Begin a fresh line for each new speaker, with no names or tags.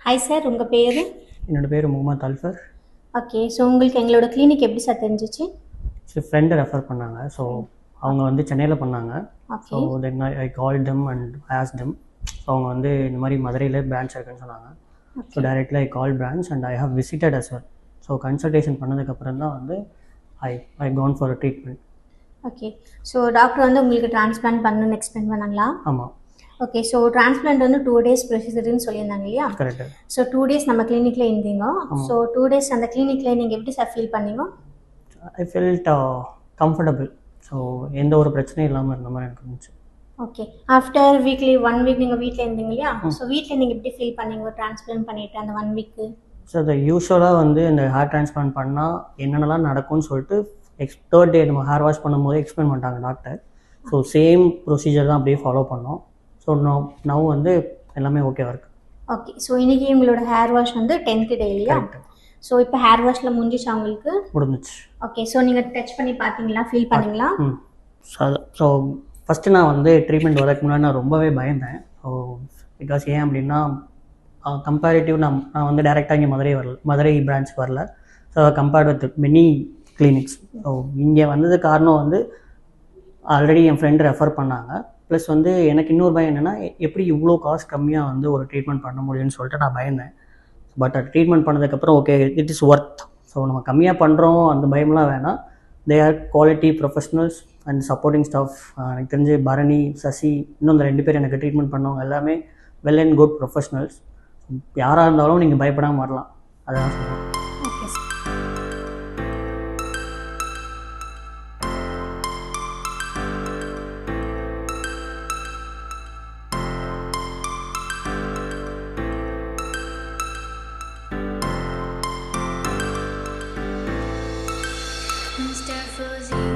Hi sir, உங்கள் பேர்?
என்னோடய பேர் முகமது அல்ஃபர்.
ஓகே. ஸோ உங்களுக்கு எங்களோட கிளினிக் எப்படி சார் தெரிஞ்சிச்சு?
ஸோ ஃப்ரெண்டு ரெஃபர் பண்ணாங்க. ஸோ அவங்க வந்து சென்னையில் பண்ணாங்க. So
okay.
Then I call them and ask them. So அவங்க வந்து இந்த மாதிரி மதுரையில் பிரான்ச் இருக்குன்னு சொன்னாங்க. So directly I call branch and I have visited as well. So consultation பண்ணதுக்கப்புறம் தான் வந்து I came for a treatment.
Okay. So doctor வந்து உங்களுக்கு டிரான்ஸ்பிளான்ட் பண்ணணும்னு எக்ஸ்பிளைன் பண்ணாங்களா?
ஆமாம்,
ஓகே. ஸோ டிரான்ஸ்பிளான்ட் வந்து 2 days ப்ரொசீஜர்னு சொல்லியிருந்தாங்க இல்லையா?
கரெக்டு.
ஸோ 2 days நம்ம கிளினிக்கில் இருந்தீங்க. ஸோ 2 days அந்த கிளினிக்கில் நீங்கள் எப்படி சார் ஃபீல் பண்ணீங்க?
I felt comfortable. ஸோ எந்த ஒரு பிரச்சனையும் இல்லாமல் இருந்த மாதிரி எனக்கு இருந்துச்சு.
ஓகே. ஆஃப்டர் வீக்லி 1 week நீங்கள் வீட்டில் இருந்தீங்க இல்லையா? ஸோ வீட்டில் நீங்கள் எப்படி ஃபீல் பண்ணீங்க டிரான்ஸ்பிளான்ட் பண்ணிவிட்டு அந்த 1 week?
ஸோ அதை யூஸ்வலாக வந்து இந்த ஹேர் டிரான்ஸ்பிளான்ட் பண்ணால் என்னென்னலாம் நடக்கும்னு சொல்லிட்டு தேர்ட் டே நம்ம ஹேர் வாஷ் பண்ணும்போது எக்ஸ்பிளைன் பண்ணிட்டாங்க டாக்டர். ஸோ சேம் ப்ரொசீஜர் தான் அப்படியே ஃபாலோ பண்ணோம். ஸோ நவ் வந்து எல்லாமே ஓகேவா இருக்குது.
ஓகே. ஸோ இன்றைக்கி உங்களோட ஹேர் வாஷ் வந்து 10th day இல்லையா?
கரெக்டு,
ஸோ இப்போ ஹேர் வாஷில் முடிஞ்சிச்சா உங்களுக்கு?
முடிஞ்சிச்சு.
ஓகே. ஸோ நீங்கள் டச் பண்ணி பார்த்தீங்களா, ஃபீல் பண்ணீங்களா?
ஸோ ஃபஸ்ட்டு நான் வந்து ட்ரீட்மெண்ட் வரதுக்கு முன்னாடி நான் ரொம்பவே பயந்தேன். ஸோ பிகாஸ் ஏன் அப்படின்னா கம்பேரிட்டிவ் நான் வந்து டேரெக்டாக இங்கே மதுரை பிரான்ச்சுக்கு வரல. So compared with many clinics. So இங்கே வந்தது காரணம் வந்து ஆல்ரெடி என் ஃப்ரெண்டு ரெஃபர் பண்ணாங்க. ப்ளஸ் வந்து எனக்கு இன்னொரு பயம் என்னென்னா எப்படி இவ்வளோ காசு கம்மியாக வந்து ஒரு ட்ரீட்மெண்ட் பண்ண முடியும்னு சொல்லிட்டு நான் பயந்தேன். பட் அது ட்ரீட்மெண்ட் பண்ணதுக்கப்புறம் okay, it is worth. So நம்ம கம்மியாக பண்ணுறோம் அந்த பயம்லாம் வேணாம். They are quality professionals and supporting staff. எனக்கு தெரிஞ்சு பரணி, சசி, இன்னும் இந்த 2 பேர் எனக்கு ட்ரீட்மெண்ட் பண்ணவங்க எல்லாமே வெல் அண்ட் குட் ப்ரொஃபஷனல்ஸ். யாராக இருந்தாலும் நீங்கள் பயப்படாமல் வரலாம், அதான் சொல்லுவேன்.
Okay sir.
Mr. Fuzzy.